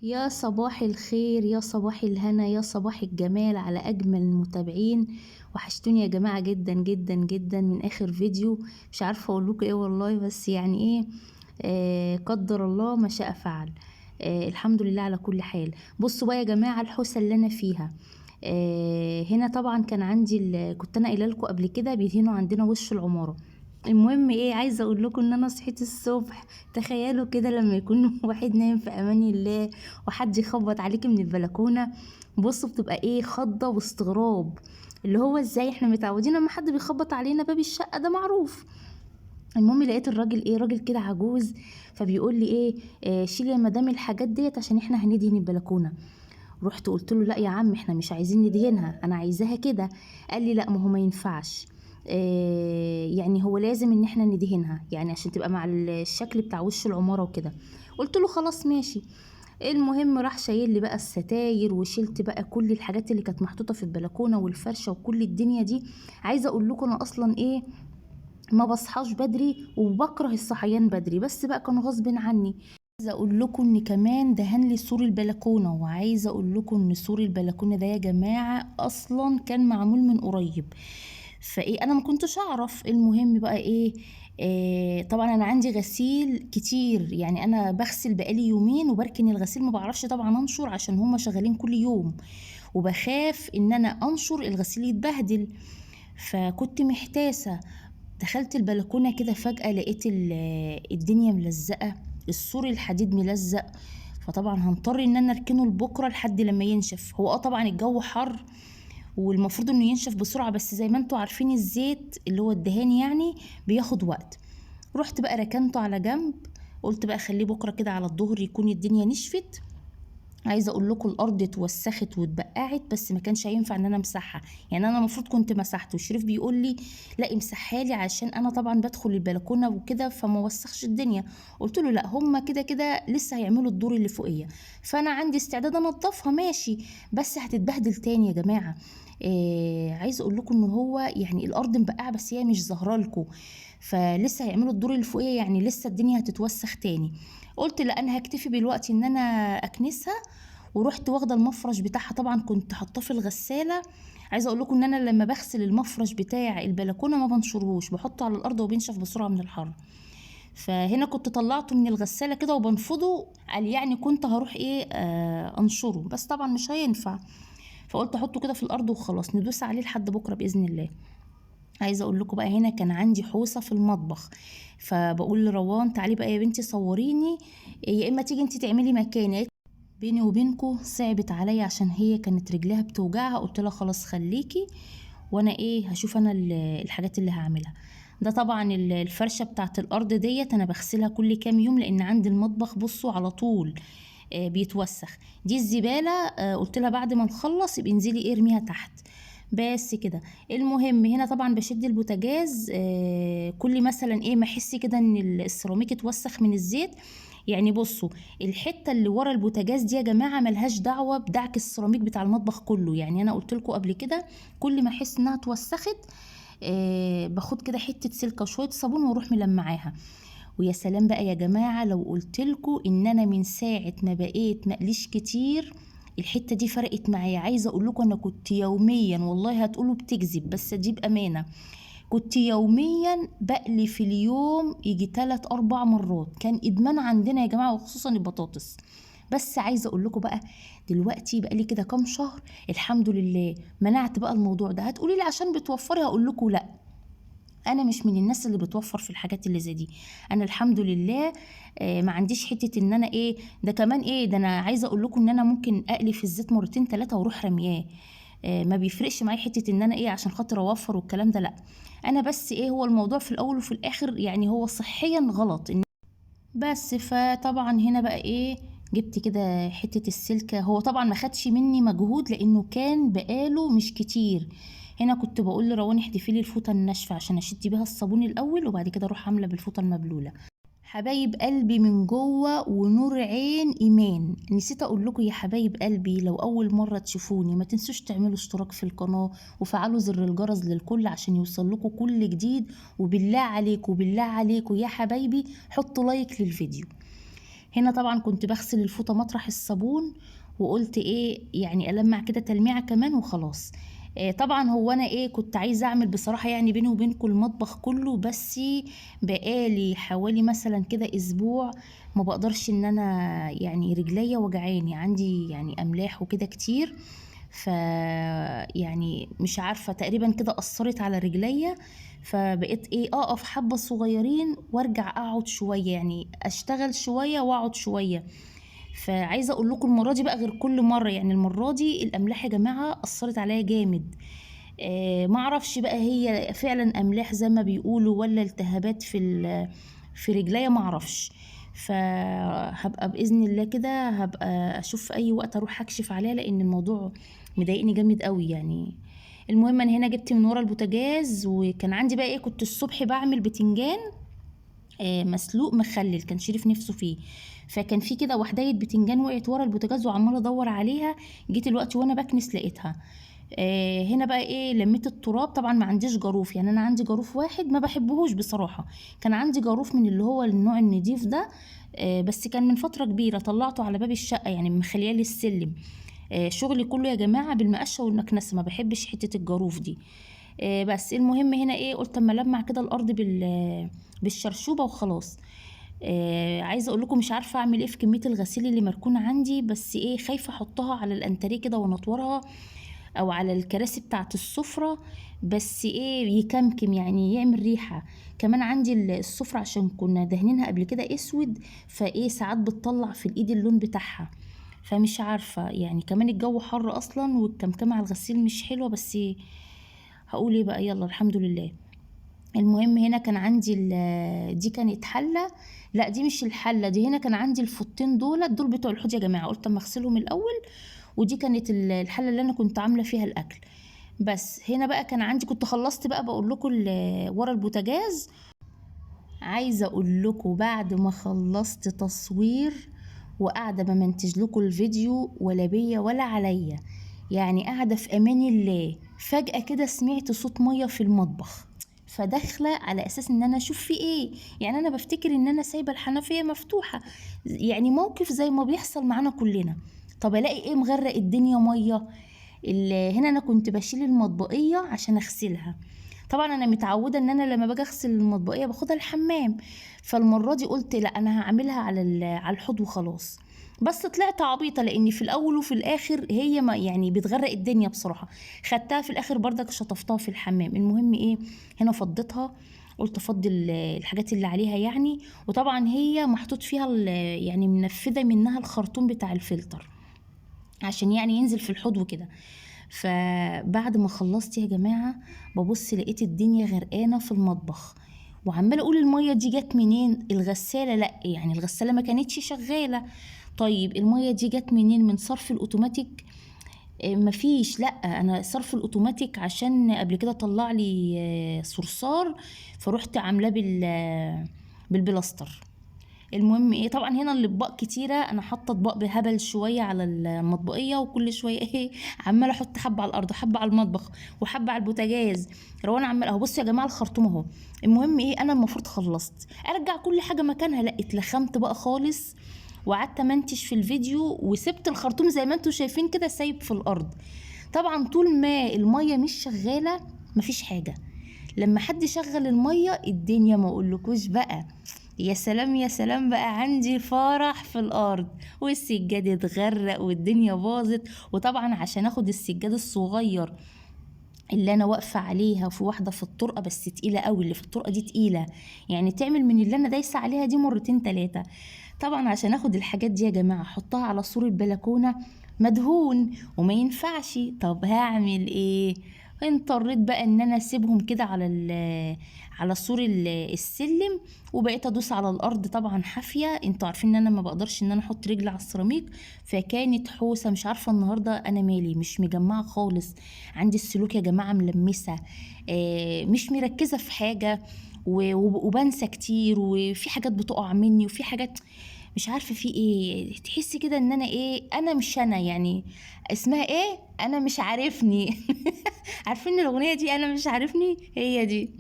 يا صباح الخير، يا صباح الهنا، يا صباح الجمال على أجمل المتابعين. وحشتوني يا جماعة جدا جدا جدا من آخر فيديو. مش عارفة أقولكوا إيه والله، بس يعني إيه. قدر الله ما شاء فعل. الحمد لله على كل حال. بصوا بقى يا جماعة الحوسة اللي أنا فيها. هنا طبعا كان عندي كنت أنا قايلة لكم قبل كده بيدهنوا عندنا وش العمارة. المهم ايه، عايزه اقول لكم ان انا صحيت الصبح. تخيلوا كده لما يكون واحد نايم في امان الله وحد يخبط عليكي من البلكونه. بصوا بتبقى ايه، خضه واستغراب. اللي هو ازاي احنا متعودين اما حد بيخبط علينا باب الشقه ده معروف. المهم لقيت الراجل ايه، راجل كده عجوز. فبيقول لي ايه، شيلي يا مدام الحاجات ديت عشان احنا هندهن البلكونه. رحت قلت له لا يا عم، احنا مش عايزين ندهنها، انا عايزاها كده. قال لي لا، ما هو ما ينفعش. يعني هو لازم ان احنا ندهنها يعني عشان تبقى مع الشكل بتاع وش العمارة وكده. قلت له خلاص ماشي. المهم راح شايل لي بقى الستاير، وشلت بقى كل الحاجات اللي كانت محطوطة في البلكونة والفرشة وكل الدنيا دي. عايزة اقول لكم انا اصلا ايه، ما بصحاش بدري وبكره الصحيان بدري، بس بقى كان غصب عني. عايزه اقول لكم ان كمان دهن لي سور البلكونه، وعايزه اقول لكم ان سور البلكونه ده يا جماعه اصلا كان معمول من قريب. فايه انا ما كنتش اعرف. المهم بقى ايه، طبعا انا عندي غسيل كتير، يعني انا بغسل بقالي يومين وبركن الغسيل، ما بعرفش طبعا انشر عشان هما شغالين كل يوم. وبخاف ان انا انشر الغسيل يتبهدل. فكنت محتاسه. دخلت البلكونة كده فجأة لقيت الدنيا ملزقة، السور الحديد ملزق. فطبعا هنضطر ان انا اركنه لبكره لحد لما ينشف. هو طبعا الجو حر والمفروض انه ينشف بسرعة، بس زي ما انتوا عارفين الزيت اللي هو الدهان يعني بياخد وقت. رحت بقى ركنته على جنب. قلت بقى خليه بكره كده على الظهر يكون الدنيا نشفت. عايزه اقول لكم الارض اتوسخت واتبقعت، بس ما كانش هينفع ان انا امسحها. يعني انا المفروض كنت مسحت، وشريف بيقول لي لا امسحها لي عشان انا طبعا بدخل البلكونه وكده فما وسخش الدنيا. قلت له لا، هما كده كده لسه هيعملوا الدور اللي فوقيه، فانا عندي استعداد انضفها ماشي. بس هتتبهدل تاني يا جماعه. عايزه اقول لكم ان هو يعني الارض مبقعه بس هي مش ظاهره لكم. فلسه هيعملوا الدور اللي فوقيه، يعني لسه الدنيا هتتوسخ تاني. قلت لا، انا هكتفي بالوقت ان انا اكنسها. ورحت واخده المفرش بتاعها، طبعا كنت حاطاه في الغساله. عايزه اقول لكم ان انا لما بغسل المفرش بتاع البلكونه ما بنشرهوش، بحطه على الارض وبينشف بسرعه من الحر. فهنا كنت طلعته من الغساله كده وبنفضه. قال يعني كنت هروح ايه، انشره، بس طبعا مش هينفع. فقلت احطه كده في الارض وخلاص، ندوس عليه لحد بكره باذن الله. عايزه اقول لكم بقى هنا كان عندي حوسه في المطبخ. فبقول لروان تعالي بقى يا بنتي صوريني، يا اما تيجي انت تعملي مكاني. بيني وبينكو صعبت عليا عشان هي كانت رجلها بتوجعها، قلت لها خلاص خليكي وانا ايه هشوف انا الحاجات اللي هعملها. ده طبعا الفرشه بتاعت الارض ديت انا بغسلها كل كام يوم، لان عندي المطبخ بصوا على طول بيتوسخ. دي الزباله، قلت لها بعد ما نخلص يبقى انزلي ارميها تحت. بس كده. المهم هنا طبعا بشد البوتاجاز، كل مثلا ايه ما احس كده ان السيراميك اتوسخ من الزيت. يعني بصوا، الحته اللي ورا البوتاجاز دي يا جماعه ملهاش دعوه بدعك السيراميك بتاع المطبخ كله. يعني انا قلت لكم قبل كده كل ما احس انها اتوسخت باخد كده حته سلكه وشويه صابون واروح ملمعاها. ويا سلام بقى يا جماعه لو قلت لكم ان انا من ساعه ما بقيت مقليش كتير الحته دي فرقت معايا. عايزه اقول لكم انا كنت يوميا، والله هتقولوا بتكذب بس دي بامانه، كنت يوميا بقلي في اليوم يجي 3 4 مرات. كان ادمان عندنا يا جماعه، وخصوصا البطاطس. بس عايزه اقول لكم بقى دلوقتي بقى لي كده كام شهر الحمد لله منعت بقى الموضوع ده. هتقولي لي عشان بتوفري، هقول لكم لا، انا مش من الناس اللي بتوفر في الحاجات اللي زي دي. انا الحمد لله ما عنديش حته ان انا ايه ده كمان ايه ده. انا عايزه اقول لكم ان انا ممكن اقلي في الزيت مرتين ثلاثه واروح رمياه. ما بيفرقش معايا حته ان انا ايه عشان خاطر اوفر والكلام ده، لا. انا بس ايه، هو الموضوع في الاول وفي الاخر يعني هو صحيا غلط بس. فطبعا هنا بقى ايه، جبت كده حتة السلكة. هو طبعا ما خدش مني مجهود لانه كان بقاله مش كتير. هنا كنت بقول لروان احدفي لي الفوطة الناشفة عشان اشد بيها الصابون الاول وبعد كده اروح عاملة بالفوطة المبلولة. حبايب قلبي من جوه ونور عين ايمان، نسيت اقول لكم يا حبايب قلبي لو اول مره تشوفوني ما تنسوش تعملوا اشتراك في القناه وفعلوا زر الجرس للكل عشان يوصل لكم كل جديد. وبالله عليكم بالله عليكم يا حبايبي حطوا لايك للفيديو. هنا طبعا كنت بغسل الفوطة مطرح الصابون، وقلت ايه يعني ألمع كده تلميعة كمان وخلاص. طبعا هو انا ايه كنت عايزه اعمل بصراحه يعني بيني وبينكم المطبخ كله، بس بقالي حوالي مثلا كده اسبوع ما بقدرش ان انا يعني رجليا وجعاني، عندي يعني املاح وكده كتير، ف يعني مش عارفه تقريبا كده اثرت على رجليا، فبقيت ايه اقف حبه صغيرين وارجع اقعد شويه، يعني اشتغل شويه واقعد شويه. فعايزه اقول لكم المره دي بقى غير كل مره، يعني المره دي الاملاح يا جماعه اثرت عليا جامد. ما اعرفش بقى هي فعلا املاح زي ما بيقولوا ولا التهابات في رجليا، ما اعرفش. فهبقى باذن الله كده هبقى اشوف اي وقت اروح اكشف عليها، لان الموضوع مضايقني جامد قوي يعني. المهم انا هنا جبت من ورا البوتاجاز، وكان عندي بقى ايه كنت الصبح بعمل بتنجان مسلوق مخلل، كان شريف نفسه فيه. فكان في كده وحدايه بتنجان وقعت ورا البوتاجاز وعماله ادور عليها، جيت الوقت وانا بكنس لقيتها. هنا بقى ايه لميت التراب، طبعا ما عنديش جاروف، يعني انا عندي جاروف واحد ما بحبهوش بصراحه، كان عندي جاروف من اللي هو النوع النضيف ده، بس كان من فتره كبيره طلعته على باب الشقه يعني مخليه لي السلم. شغلي كله يا جماعه بالمقشه والمكنسه، ما بحبش حته الجاروف دي. بس المهم هنا ايه قلت اما لمع كده الارض بالشرشوبه وخلاص. عايزه اقول لكم مش عارفه اعمل ايه في كميه الغسيل اللي مركونه عندي، بس ايه خايفه احطها على الانتريه كده وانطورها، او على الكراسي بتاعه السفره، بس ايه يكمكم يعني يعمل ريحه. كمان عندي السفره عشان كنا دهنينها قبل كده اسود، فايه ساعات بتطلع في الايد اللون بتاعها، فمش عارفه يعني. كمان الجو حر اصلا والكمكمه على الغسيل مش حلوه، بس هقول ايه بقى، يلا الحمد لله. المهم هنا كان عندي دي كانت حله، لا دي مش الحله دي، هنا كان عندي الفوطين دول بتوع الحوض يا جماعه، قلت اما اغسلهم الاول. ودي كانت الحله اللي انا كنت عامله فيها الاكل. بس هنا بقى كان عندي كنت خلصت بقى بقول لكم ورا البوتاجاز. عايزه اقول لكم بعد ما خلصت تصوير وقاعده بمنتج لكم الفيديو، ولا بيا ولا عليا، يعني قاعده في امان الله، فجاه كده سمعت صوت ميه في المطبخ، فداخله على اساس ان انا اشوف في ايه، يعني انا بفتكر ان انا سايبه الحنفيه مفتوحه، يعني موقف زي ما بيحصل معانا كلنا. طب الاقي ايه مغرق الدنيا ميه. هنا انا كنت بشيل المطبقيه عشان اغسلها، طبعا انا متعوده ان انا لما باجي اغسل المطبقيه باخدها الحمام، فالمره دي قلت لا انا هعملها على الحوض وخلاص. بس طلعت عبيطه، لاني في الاول وفي الاخر هي ما يعني بتغرق الدنيا بصراحه. خدتها في الاخر بردك شطفتها في الحمام. المهم ايه هنا فضيتها، قلت افضي الحاجات اللي عليها يعني. وطبعا هي محطوط فيها يعني منفذه منها الخرطوم بتاع الفلتر عشان يعني ينزل في الحوض وكده. فبعد ما خلصت يا جماعة ببص لقيت الدنيا غرقانة في المطبخ، وعمالة اقول المية دي جت منين؟ الغسالة لا، يعني الغسالة ما كانتش شغالة. طيب المية دي جت منين؟ من صرف الاوتوماتيك؟ مفيش، لا انا صرف الاوتوماتيك عشان قبل كده طلع لي صرصار، فروحت عاملاه بالبلاستر. المهم ايه طبعا هنا الاطباق كتيره، انا حاطه اطباق بهبل شويه على المطبقيه، وكل شويه ايه عماله احط حبه على الارض وحبه على المطبخ وحبه على البوتاجاز، روان عمال اهو. بصوا يا جماعه الخرطوم اهو. المهم ايه انا المفروض خلصت ارجع كل حاجه مكانها، لا اتلخمت بقى خالص، وقعدت امنتج في الفيديو وسبت الخرطوم زي ما انتم شايفين كده سايب في الارض. طبعا طول ما الميه مش شغاله مفيش حاجه، لما حد شغل الميه الدنيا ما اقولكوش بقى، يا سلام يا سلام، بقى عندي فرح في الارض، والسجاد اتغرق والدنيا باظت. وطبعا عشان اخد السجاد الصغير اللي انا واقفه عليها، في واحده في الطرقه بس تقيله قوي، اللي في الطرقه دي تقيله يعني تعمل من اللي انا دايسه عليها دي مرتين تلاتة. طبعا عشان اخد الحاجات دي يا جماعه احطها على سور البلكونه مدهون وما ينفعش، طب هعمل ايه؟ اضطريت بقى ان انا اسيبهم كده على سور السلم، وبقيت ادوس على الارض طبعا حافيه. انتوا عارفين ان انا ما بقدرش ان انا احط رجلي على السيراميك، فكانت حوسه. مش عارفه النهارده انا مالي مش مجمعه خالص، عندي السلوك يا جماعه ملمسه، مش مركزه في حاجه، وبنسى كتير، وفي حاجات بتقع مني، وفي حاجات مش عارفه في ايه. تحسي كده ان انا ايه، انا مش انا يعني، اسمها ايه، انا مش عارفني. عارفين الاغنيه دي انا مش عارفني، هي دي.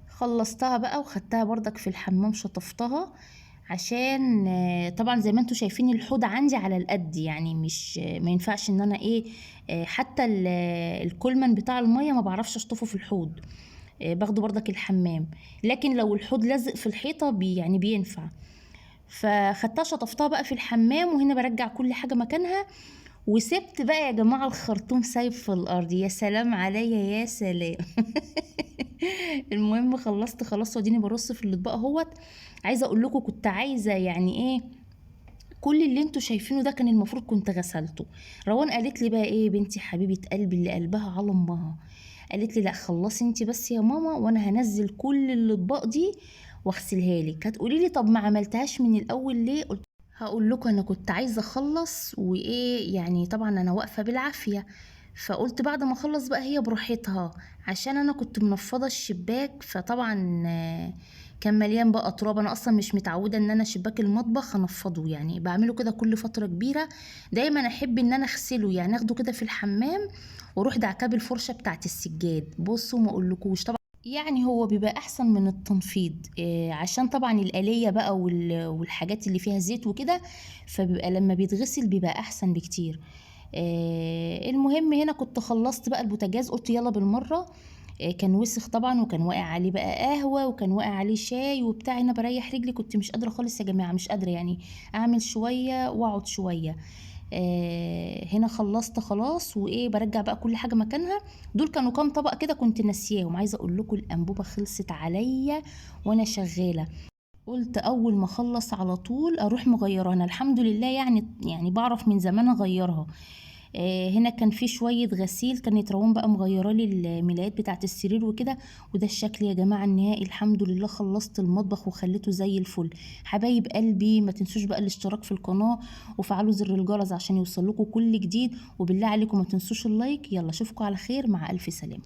خلصتها بقى وخدتها بردك في الحمام شطفتها عشان طبعا زي ما انتوا شايفين الحوض عندي على القد، يعني مش ما ينفعش ان انا ايه حتى الكولمن بتاع الميه ما بعرفش اشطفه في الحوض، باخده برضك الحمام. لكن لو الحوض لازق في الحيطه يعني بينفع. فخدتها شطفتها بقى في الحمام، وهنا برجع كل حاجه مكانها. وسبت بقى يا جماعه الخرطوم سايب في الارض، يا سلام عليا يا سلام. المهم خلصت خلاص، واديني برص في الاطباق اهوت. عايزه اقول لكم كنت عايزه يعني ايه، كل اللي انتوا شايفينه ده كان المفروض كنت غسلته. روان قالت لي بقى ايه بنتي حبيبه قلبي اللي قلبها على امها، قالت لي لا خلصي انت بس يا ماما، وانا هنزل كل الاطباق دي واغسلها لك. هتقولي لي طب ما عملتهاش من الاول ليه؟ قلت هقول لكم انا كنت عايزه اخلص وايه، يعني طبعا انا واقفه بالعافيه، فقلت بعد ما اخلص بقى هي براحتها، عشان انا كنت منفضه الشباك. فطبعا كان مليان بقى تراب. انا اصلا مش متعوده ان انا شباك المطبخ انفضه، يعني بعمله كده كل فتره كبيره. دايما احب ان انا اغسله، يعني اخده كده في الحمام واروح دعكاه بالفرشه بتاعت السجاد. بصوا ما اقولكوش طبعا، يعني هو بيبقى احسن من التنفيض عشان طبعا الآلية بقى والحاجات اللي فيها زيت وكده، فبيبقى لما بيتغسل بيبقى احسن بكتير. المهم هنا كنت خلصت بقى البوتاجاز، قلت يلا بالمرة. كان وسخ طبعا، وكان واقع عليه بقى قهوة، وكان واقع عليه شاي وبتاع. هنا بريح رجلي، كنت مش قادرة خالص يا جماعة، مش قادرة يعني اعمل شوية واقعد شوية. هنا خلصت خلاص، وايه برجع بقى كل حاجة مكانها. دول كانوا كام طبق كده كنت ناسياهم. عايزة اقول لكم الانبوبة خلصت عليا وانا شغالة. قلت اول ما اخلص على طول اروح مغيرها. انا الحمد لله يعني بعرف من زمان اغيرها. هنا كان في شوية غسيل، كانت روان بقى مغيره لي الملايات بتاعت السرير وكده. وده الشكل يا جماعة النهائي. الحمد لله خلصت المطبخ وخليته زي الفل. حبايب قلبي ما تنسوش بقى الاشتراك في القناة، وفعلوا زر الجرس عشان يوصل لكم كل جديد. وبالله عليكم ما تنسوش اللايك. يلا اشوفكم على خير، مع الف سلامة.